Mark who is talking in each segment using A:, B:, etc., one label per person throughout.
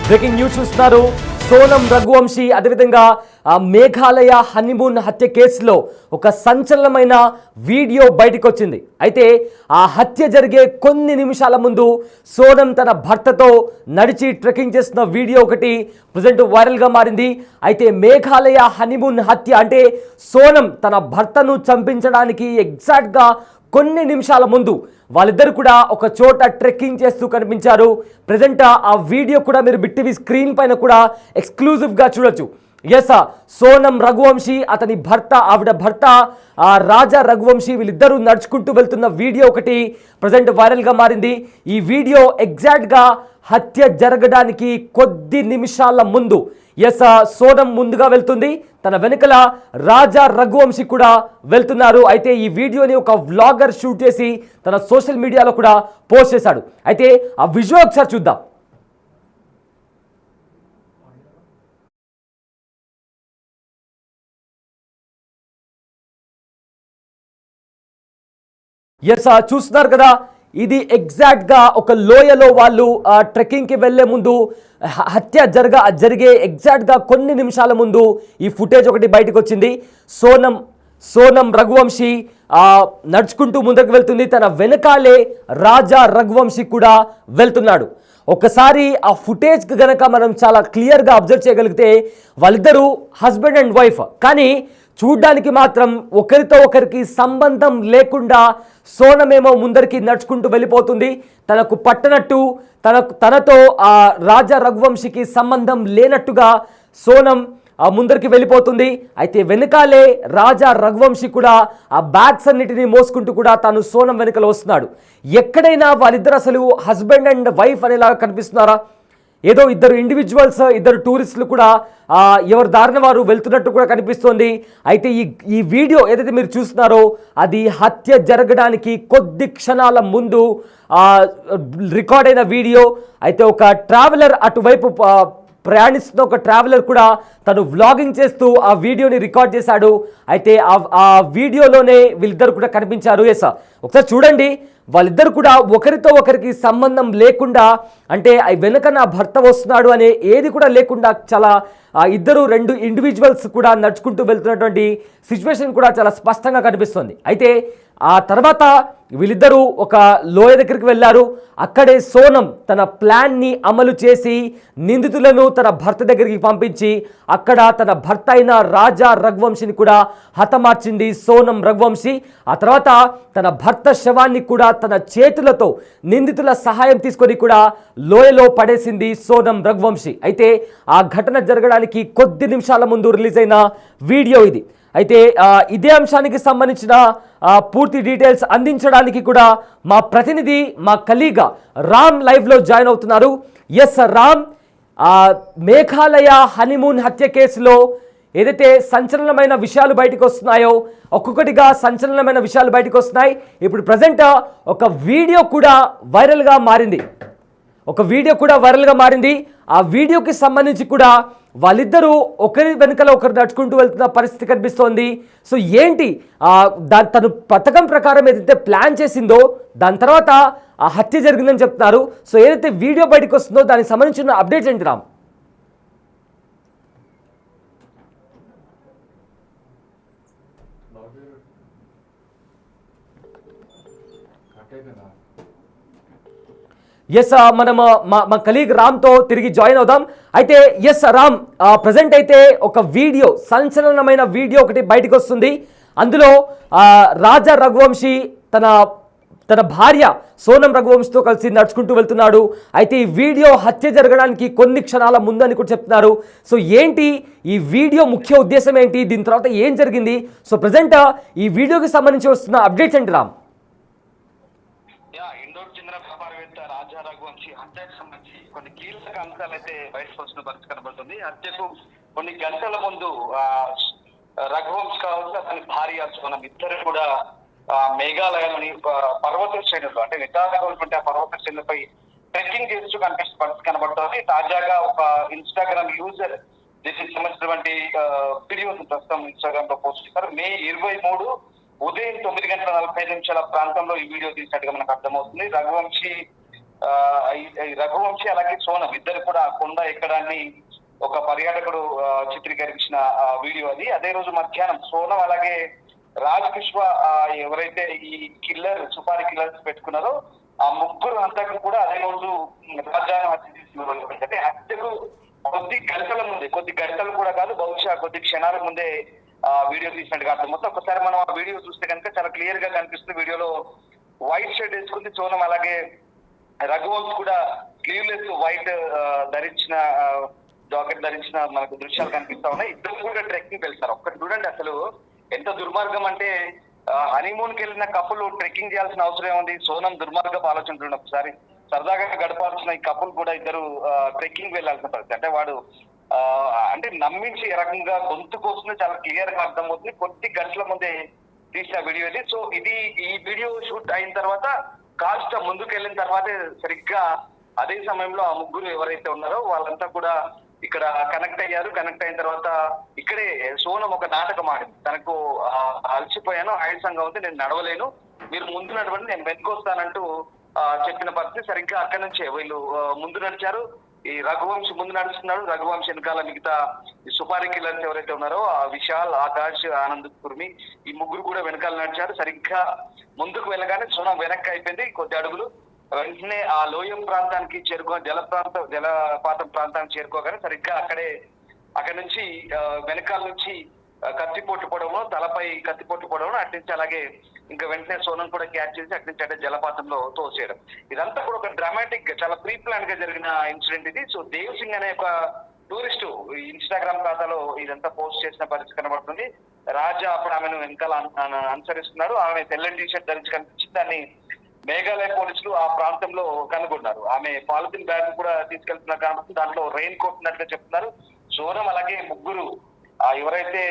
A: Breaking news చూస్తున్నారు. సోనం రఘువంశీ అదేవిధంగా Meghalaya honeymoon హత్య కేసులో ఒక సంచలనమైన వీడియో బయటకు వచ్చింది. అయితే ఆ హత్య జరిగే కొన్ని నిమిషాల ముందు సోనం తన భర్తతో నడిచి ట్రెక్కింగ్ చేస్తున్న వీడియో ఒకటి ప్రజెంట్ వైరల్గా మారింది. అయితే మేఘాలయ హనీమూన్ హత్య అంటే సోనం తన భర్తను చంపించడానికి ఎగ్జాక్ట్గా కొన్ని నిమిషాల ముందు వాళ్ళిద్దరు కూడా ఒక చోట ట్రెక్కింగ్ చేస్తూ కనిపించారు. ప్రజెంట్ ఆ వీడియో కూడా మీరు బిట్టివి స్క్రీన్ పైన కూడా ఎక్స్క్లూజివ్గా చూడొచ్చు. ఎస్, సోనం రఘువంశీ అతని భర్త, ఆవిడ భర్త రాజా రఘువంశీ వీళ్ళిద్దరూ నడుచుకుంటూ వెళ్తున్న వీడియో ఒకటి ప్రజెంట్ వైరల్గా మారింది. ఈ వీడియో ఎగ్జాక్ట్గా హత్య జరగడానికి కొద్ది నిమిషాల ముందు సోనం ముందుగా వెళ్తుంది, తన వెనుకల రాజా రఘువంశీ కూడా వెళ్తున్నారు. అయితే ఈ వీడియోని ఒక వ్లాగర్ షూట్ చేసి తన సోషల్ మీడియాలో కూడా పోస్ట్ చేశాడు. అయితే ఆ విజువల్ ఒకసారి చూద్దాం. చూస్తున్నారు కదా, ఇది ఎగ్జాక్ట్గా ఒక లోయలో వాళ్ళు ట్రెక్కింగ్కి వెళ్ళే ముందు హత్య జరిగే ఎగ్జాక్ట్గా కొన్ని నిమిషాల ముందు ఈ ఫుటేజ్ ఒకటి బయటకు వచ్చింది. సోనం రఘువంశీ నడుచుకుంటూ ముందుకు వెళ్తుంది, తన వెనకాలే రాజా రఘువంశీ కూడా వెళ్తున్నాడు. ఒకసారి ఆ ఫుటేజ్ గనక మనం చాలా క్లియర్గా అబ్జర్వ్ చేయగలిగితే వాళ్ళిద్దరూ హస్బెండ్ అండ్ వైఫ్, కానీ చూడ్డానికి మాత్రం ఒకరితో ఒకరికి సంబంధం లేకుండా సోనమేమో ముందరికి నడుచుకుంటూ వెళ్ళిపోతుంది. తనకు పట్టనట్టు తనతో ఆ రాజా రఘువంశీకి సంబంధం లేనట్టుగా సోనం ముందరికి వెళ్ళిపోతుంది. అయితే వెనకాలే రాజా రఘువంశీ కూడా ఆ బ్యాగ్స్ అన్నిటినీ మోసుకుంటూ కూడా తాను సోనం వెనుకలో వస్తున్నాడు. ఎక్కడైనా వాళ్ళిద్దరు అసలు హస్బెండ్ అండ్ వైఫ్ అనేలాగా కనిపిస్తున్నారా? ఏదో ఇద్దరు ఇండివిజువల్స్, ఇద్దరు టూరిస్టులు కూడా ఎవరి దారిన వారు వెళ్తున్నట్టు కూడా కనిపిస్తోంది. అయితే ఈ వీడియో ఏదైతే మీరు చూస్తున్నారో అది హత్య జరగడానికి కొద్ది క్షణాల ముందు రికార్డ్ అయిన వీడియో. అయితే ఒక ట్రావెలర్ అటువైపు ప్రయాణిస్తున్న ఒక ట్రావెలర్ కూడా తను వ్లాగింగ్ చేస్తూ ఆ వీడియోని రికార్డ్ చేశాడు. అయితే ఆ వీడియోలోనే వీళ్ళిద్దరు కూడా కనిపించారు. ఒకసారి చూడండి, వాళ్ళిద్దరు కూడా ఒకరితో ఒకరికి సంబంధం లేకుండా, అంటే వెనుక నా భర్త వస్తున్నాడు అనే ఏది కూడా లేకుండా చాలా రెండు ఇండివిజువల్స్ కూడా నడుచుకుంటూ వెళ్తున్నటువంటి సిచ్యువేషన్ కూడా చాలా స్పష్టంగా కనిపిస్తుంది. అయితే ఆ తర్వాత వీళ్ళిద్దరూ ఒక లోయ దగ్గరికి వెళ్ళారు. అక్కడే సోనం తన ప్లాన్ని అమలు చేసి నిందితులను తన భర్త దగ్గరికి పంపించి అక్కడ తన భర్త అయిన రాజా రఘువంశీని కూడా హతమార్చింది సోనం రఘువంశీ. ఆ తర్వాత తన భర్త శవాన్ని కూడా తన చేతులతో నిందితుల సహాయం తీసుకొని కూడా లోయలో పడేసింది సోనం రఘువంశీ. అయితే ఆ ఘటన జరగడానికి కొద్ది నిమిషాల ముందు రిలీజ్ అయిన వీడియో ఇది. అయితే ఇదే అంశానికి సంబంధించిన పూర్తి డీటెయిల్స్ అందించడానికి కూడా మా ప్రతినిధి, మా కలీగా రామ్ లైవ్లో జాయిన్ అవుతున్నారు. రామ్, మేఘాలయ హనీమూన్ హత్య కేసులో ఏదైతే సంచలనమైన విషయాలు బయటకు వస్తున్నాయో ఒక్కొక్కటిగా సంచలనమైన విషయాలు బయటకు వస్తున్నాయి. ఇప్పుడు ప్రజెంట్ ఒక వీడియో కూడా వైరల్గా మారింది. ఆ వీడియోకి సంబంధించి కూడా వాళ్ళిద్దరూ ఒకరి వెనుకల ఒకరు నడుచుకుంటూ వెళ్తున్న పరిస్థితి కనిపిస్తోంది. సో ఏంటి తను పథకం ప్రకారం ఏదైతే ప్లాన్ చేసిందో దాని తర్వాత ఆ హత్య జరిగిందని చెప్తున్నారు. సో ఏదైతే వీడియో బయటకు వస్తుందో దానికి సంబంధించిన అప్డేట్స్ ఏంటి రామ్? మనం మా కలీగ్ రామ్తో తిరిగి జాయిన్ అవుదాం. అయితే రామ్, ప్రజెంట్ అయితే ఒక వీడియో, సంచలనమైన వీడియో ఒకటి బయటకు వస్తుంది. అందులో రాజా రఘువంశీ తన భార్య సోనం రఘువంశీతో కలిసి నడుచుకుంటూ వెళ్తున్నాడు. అయితే ఈ వీడియో హత్య జరగడానికి కొన్ని క్షణాల ముందు అని కూడా చెప్తున్నారు. సో ఏంటి ఈ వీడియో ముఖ్య ఉద్దేశం ఏంటి, దీని తర్వాత ఏం జరిగింది? సో ప్రజెంట్ ఈ వీడియోకి సంబంధించి వస్తున్న అప్డేట్స్ ఏంటి రామ్?
B: రాజా రఘువంశీ హత్యకు సంబంధించి కొన్ని కీలక అంశాలు అయితే బయటకు వచ్చిన పరిస్థితి కనబడుతుంది. హత్యకు కొన్ని గంటల ముందు రఘువంశీ కావచ్చు, అతని భార్య సోనం ఇద్దరు కూడా మేఘాలయంలోని పర్వత శ్రేణులు, అంటే నిటారుగా ఆ పర్వత శ్రేణులపై ట్రెక్కింగ్ చేస్తూ కనిపిస్తున్న పరిస్థితి కనబడుతుంది. తాజాగా ఒక ఇన్స్టాగ్రామ్ యూజర్ దీనికి సంబంధించినటువంటి వీడియోస్ ప్రస్తుతం ఇన్స్టాగ్రామ్ లో పోస్ట్ చేశారు. మే 23 ఉదయం 9:45 ప్రాంతంలో ఈ వీడియో తీసినట్టుగా మనకు అర్థమవుతుంది. రఘువంశీ ఈ రఘువంశీ అలాగే సోనం ఇద్దరు కూడా కొండ ఎక్కడాన్ని ఒక పర్యాటకుడు చిత్రీకరించిన వీడియో అది. అదే రోజు మధ్యాహ్నం సోనం అలాగే రాజ్ పుష్ప ఎవరైతే ఈ సుపారీ కిల్లర్స్ పెట్టుకున్నారో ఆ ముగ్గురు హంతకులు కూడా అదే రోజు రాజాను హత్య చేసిన. అంటే హత్యకు కొద్ది గంటలు కూడా కాదు, బహుశా కొద్ది క్షణాల ముందే వీడియో తీసినట్టుగా అర్థం. మొత్తం ఒకసారి మనం ఆ వీడియో చూస్తే కనుక చాలా క్లియర్ గా కనిపిస్తుంది. వీడియోలో వైట్ షర్ట్ వేసుకుంది సోనం, అలాగే రఘువంశ్ కూడా స్లీవ్లెస్ వైట్ ధరించిన జాకెట్ ధరించిన మనకు దృశ్యాలు కనిపిస్తా ఉన్నాయి. ఇద్దరు కూడా ట్రెక్కింగ్ వెళ్తారు. ఒక్కటి చూడండి, అసలు ఎంత దుర్మార్గం అంటే హనీమూన్ కి వెళ్ళిన కపుల్ ట్రెక్కింగ్ చేయాల్సిన అవసరం ఏముంది? సోనం దుర్మార్గపు ఆలోచన చూడండి. ఒకసారి సరదాగా గడపాల్సిన ఈ కపుల్ కూడా ఇద్దరు ట్రెక్కింగ్ వెళ్లాల్సిన పరిస్థితి. అంటే వాడు అంటే నమ్మించి ఏ రకంగా గొంతు కోసం చాలా క్లియర్ గా అర్థమవుతుంది. కొద్ది గంటల ముందే తీసిన వీడియో ఇది. సో ఈ వీడియో షూట్ అయిన తర్వాత కాస్త ముందుకు వెళ్ళిన తర్వాతే సరిగ్గా అదే సమయంలో ఆ ముగ్గురు ఎవరైతే ఉన్నారో వాళ్ళంతా కూడా ఇక్కడ కనెక్ట్ అయ్యారు. కనెక్ట్ అయిన తర్వాత ఇక్కడే సోనం ఒక నాటకం ఆడింది. తనకు అలసిపోయాను, ఆయాసంగా ఉంది, నేను నడవలేను, మీరు ముందు నడవండి, నేను వెనుకొస్తానంటూ చెప్పిన పరిస్థితి. సరిగ్గా అక్కడి నుంచే వీళ్ళు ముందు నడిచారు. ఈ రఘువంశ్ ముందు నడుస్తున్నాడు, రఘువంశ్ వెనకాల మిగతా ఈ సుపారీ కిల్లర్స్ ఎవరైతే ఉన్నారో విశాల్, ఆకాష్, ఆనంద్, కుర్మి ఈ ముగ్గురు కూడా వెనకాల నడిచారు. సరిగ్గా ముందుకు వెళ్ళగానే సోనం వెనక్కి అయిపోయింది కొద్ది అడుగులు. వెంటనే ఆ లోయ ప్రాంతానికి జలపాతం ప్రాంతానికి చేరుకోగానే సరిగ్గా అక్కడి నుంచి వెనకాల నుంచి కత్తిపోటు పొడవును, తలపై కత్తిపోటు పొడవును, అటు నుంచి అలాగే ఇంకా వెంటనే సోనం కూడా క్యాచ్ చేసి అటు నుంచి అంటే జలపాతంలో తోసేయడం. ఇదంతా కూడా ఒక డ్రామాటిక్ చాలా ప్రీ ప్లాన్ గా జరిగిన ఇన్సిడెంట్ ఇది. సో దేవ్ సింగ్ అనే ఒక టూరిస్టు ఇన్స్టాగ్రామ్ ఖాతాలో ఇదంతా పోస్ట్ చేసిన పరిస్థితి కనబడుతుంది. రాజా అప్పుడు ఆమెను వెనకాల అనుసరిస్తున్నాడు. ఆమె తెల్లని టీ షర్ట్ ధరించి కనిపించింది. దాన్ని మేఘాలయ పోలీసులు ఆ ప్రాంతంలో కనుగొన్నారు. ఆమె పాలిథిన్ బ్యాగ్ కూడా తీసుకెళ్తున్నారు కాబట్టి దాంట్లో రెయిన్ కోట్ ఉన్నట్లుగా చెప్తున్నారు. సోనం అలాగే ముగ్గురు ఎవరైతే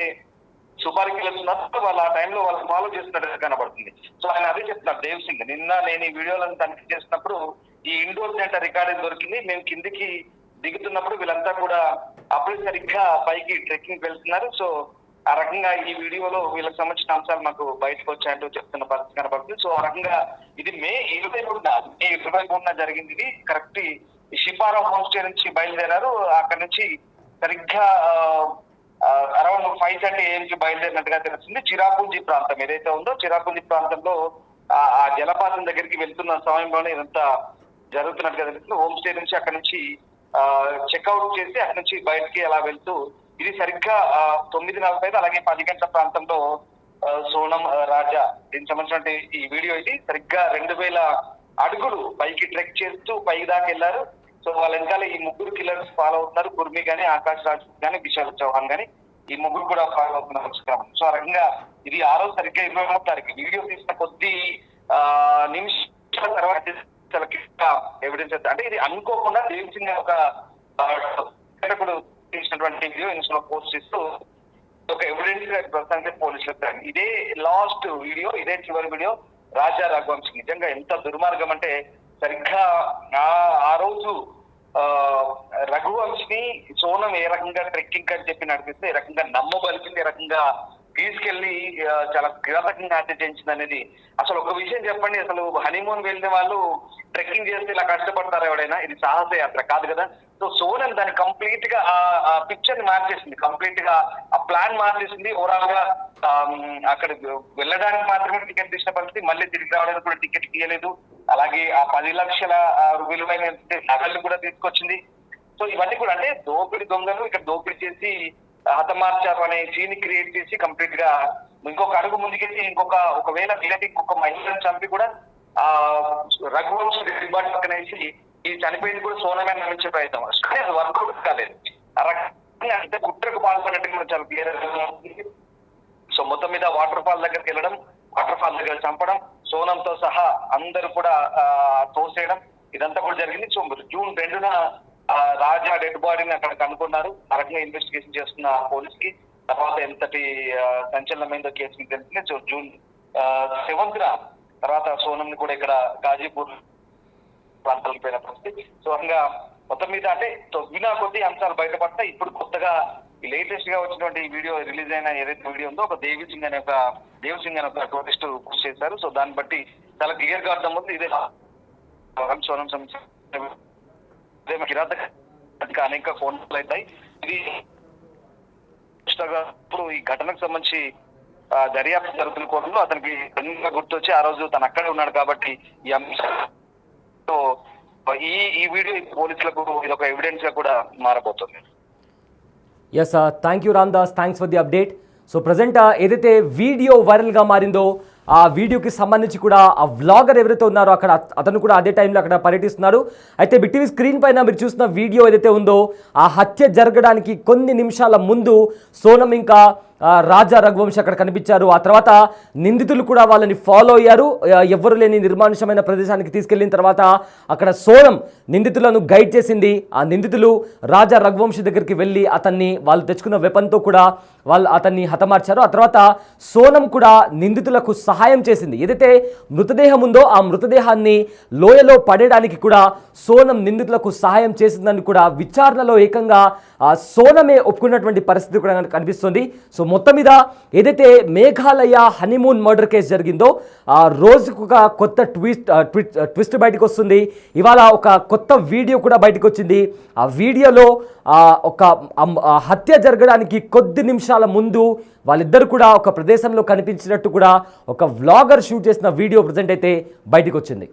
B: సుపారీ కిల్లర్స్ ఉన్నారో వాళ్ళు ఆ టైంలో వాళ్ళు ఫాలో చేస్తున్నట్టుగా కనబడుతుంది. సో ఆయన అదే చెప్తున్నారు దేవ్ సింగ్, నిన్న నేను ఈ వీడియోలను తనిఖీ చేసినప్పుడు ఈ ఇండోర్ సెంటర్ రికార్డింగ్ దొరికింది. మేము కిందికి దిగుతున్నప్పుడు వీళ్ళంతా కూడా అప్పుడు సరిగ్గా పైకి ట్రెక్కింగ్ వెళ్తున్నారు. సో ఆ రకంగా ఈ వీడియోలో వీళ్ళకి సంబంధించిన అంశాలు మాకు బయటకు వచ్చాయంటూ చెప్తున్న పరిస్థితి కనబడుతుంది. సో ఆ రకంగా ఇది మే 23న జరిగింది. ఇది కరెక్ట్ షిపారా హోమ్ స్టే నుంచి బయలుదేరారు. అక్కడ నుంచి సరిగ్గా అరౌండ్ 5:30 AM బయలుదేరినట్టుగా తెలుస్తుంది. చిరాపుంజి ప్రాంతం ఏదైతే ఉందో చిరాపుంజి ప్రాంతంలో ఆ జలపాతం దగ్గరికి వెళ్తున్న సమయంలోనే ఇదంతా జరుగుతున్నట్టుగా తెలుస్తుంది. హోమ్ స్టే నుంచి అక్కడ నుంచి చెక్అవుట్ చేసి అక్కడ నుంచి బయటకి అలా వెళ్తూ ఇది సరిగ్గా 9:45 అలాగే 10 గంటల ప్రాంతంలో సోనం, రాజా దీనికి సంబంధించిన ఈ వీడియో ఇది. సరిగ్గా 2000 అడుగులు పైకి ట్రెక్ చేస్తూ పైకి దాకా వెళ్ళారు. సో వాళ్ళ వెనకాల ఈ ముగ్గురు కిల్లర్స్ ఫాలో అవుతున్నారు. కుర్మి గానీ, ఆకాష్ రాజ్ గానీ, విశాల్ చౌహాన్ గానీ ఈ ముగ్గురు కూడా ఫాలో అవుతున్నారు. సో ఆ రకంగా ఇది ఆ రోజు సరిగ్గా 23వ తారీఖు వీడియో తీసిన కొద్ది నిమిషాల తర్వాత ఎవిడెన్స్ అంటే ఇది అనుకోకుండా దేవ్ సింగ్ ఒక తీసినటువంటి వీడియో ఇన్స్టా పోస్ట్ చేస్తూ ఒక ఎవిడెన్స్ ప్రస్తుతానికి పోలీసులకు. ఇదే లాస్ట్ వీడియో, ఇదే చివరి వీడియో రాజా రఘువంశీ. నిజంగా ఎంత దుర్మార్గం అంటే సరిగ్గా ఆ రోజు రఘువంశిని సోనం ఏ రకంగా ట్రెక్కింగ్ అని చెప్పి నడిపిస్తే ఏ రకంగా నమ్మబలిపింది, ఏ రకంగా తీసుకెళ్లి చాలా కిరాతకంగా హత్య చేయించింది అనేది అసలు ఒక విషయం చెప్పండి. అసలు హనీమూన్ వెళ్ళిన వాళ్ళు ట్రెక్కింగ్ చేస్తే ఇలా కష్టపడతారు ఎవడైనా? ఇది సాహస యాత్ర కాదు కదా. సో సోనం దాన్ని కంప్లీట్ గా ఆ పిక్చర్ ని మార్చేసింది, కంప్లీట్ గా ఆ ప్లాన్ మార్చేసింది. ఓవరాల్ గా అక్కడ వెళ్ళడానికి మాత్రమే టికెట్ తీసిన పరిస్థితి, మళ్ళీ తిరిగి రావడానికి కూడా టికెట్ తీయలేదు. అలాగే ఆ 10 లక్షల విలువైన నగలు కూడా తీసుకొచ్చింది. సో ఇవన్నీ కూడా అంటే దోపిడి దొంగలు ఇక్కడ దోపిడి చేసి హతమార్చారు అనే సీన్ క్రియేట్ చేసి కంప్లీట్ గా ఇంకొక అడుగు ముందుకెళ్ళి ఒకవేళ వీళ్ళకి ఇంకొక మహిళను చంపి కూడా ఆ రఘువంశ రిబార్డ్ పక్కన వేసి ఈ చనిపోయింది కూడా సోనమే నమ్మించే ప్రయత్నం. కానీ అది వర్కౌట్ కాలేదు. ఆ రకంగా అంటే కుట్రకు పాల్పడినట్టు మనం చాలా క్లియర్. సో మొత్తం మీద వాటర్ ఫాల్ దగ్గరికి వెళ్ళడం, వాటర్ ఫాల్ దగ్గర చంపడం, సోనంతో సహా అందరూ కూడా తోసేయడం ఇదంతా కూడా జరిగింది. సో జూన్ 2న రాజా డెడ్ బాడీని అక్కడ కనుక్కున్నారు. ఆ రకంగా ఇన్వెస్టిగేషన్ చేస్తున్న పోలీస్ కి తర్వాత ఎంతటి సంచలనమైందో కేసు మీకు తెలిసింది. సో జూన్ 7న తర్వాత సోనం ని కూడా ఇక్కడ గాజీపూర్ ప్రాంతాలకు పోయిన పరిస్థితి. సో ఇంకా మొత్తం మీద అంటే తొమ్మిది కొద్ది అంశాలు బయటపడతాయి. ఇప్పుడు కొత్తగా లేటెస్ట్ గా వచ్చినటువంటి వీడియో రిలీజ్ అయిన ఏదైతే వీడియో ఉందో ఒక దేవ్ సింగ్ అనే ఒక టూరిస్ట్ పోస్ట్ చేశారు. సో దాన్ని బట్టి చాలా క్లియర్ గా అర్థమవుతుంది ఇదే సోనం కిరాతక అనేక ఫోన్లు అవుతాయి. ఇది ఇప్పుడు ఈ ఘటనకు సంబంధించి దర్యాప్తు జరుగుతున్న కోణంలో అతనికి గుర్తొచ్చి ఆ రోజు తను అక్కడే ఉన్నాడు కాబట్టి ఈ అంశంతో ఈ వీడియో పోలీసులకు ఇది ఒక ఎవిడెన్స్ గా కూడా మారబోతుంది.
A: Yes thank you Ramdas, thanks for the update. So present ఏదైతే వీడియో వైరల్గా మారిందో ఆ వీడియోకి సంబంధించి కూడా ఆ వ్లాగర్ ఎవరైతే ఉన్నారో అక్కడ అతను కూడా అదే టైంలో అక్కడ పర్యటిస్తున్నారు. అయితే బిగ్ టీవీ స్క్రీన్ పైన మీరు చూసిన వీడియో ఏదైతే ఉందో ఆ హత్య జరగడానికి కొన్ని నిమిషాల ముందు సోనం ఇంకా రాజా రఘువంశ్ అక్కడ కనిపించారు. ఆ తర్వాత నిందితులు కూడా వాళ్ళని ఫాలో అయ్యారు. ఎవ్వరు లేని నిర్మానుషమైన ప్రదేశానికి తీసుకెళ్లిన తర్వాత అక్కడ సోనం నిందితులను గైడ్ చేసింది. ఆ నిందితులు రాజా రఘువంశ్ దగ్గరికి వెళ్ళి వాళ్ళు తెచ్చుకున్న వెపన్తో కూడా అతన్ని హతమార్చారు. ఆ తర్వాత సోనం కూడా నిందితులకు సహాయం చేసింది. ఏదైతే మృతదేహం ఉందో ఆ మృతదేహాన్ని లోయలో పడేయడానికి కూడా సోనం నిందితులకు సహాయం చేసిందని కూడా విచారణలో ఏకంగా సోనమే ఒప్పుకున్నటువంటి పరిస్థితి కూడా కనిపిస్తుంది. సో మొత్తం మీద ఏదైతే మేఘాలయ హనీమూన్ మర్డర్ కేసు జరిగిందో ఆ రోజుకు ఒక కొత్త ట్విస్ట్ బయటకు వస్తుంది. ఇవాళ ఒక కొత్త వీడియో కూడా బయటకు వచ్చింది. ఆ వీడియోలో ఒక హత్య జరగడానికి కొద్ది నిమిషాల ముందు వాళ్ళిద్దరు కూడా ఒక ప్రదేశంలో కనిపించినట్టు కూడా ఒక వ్లాగర్ షూట్ చేసిన వీడియో ప్రజెంట్ అయితే బయటకు వచ్చింది.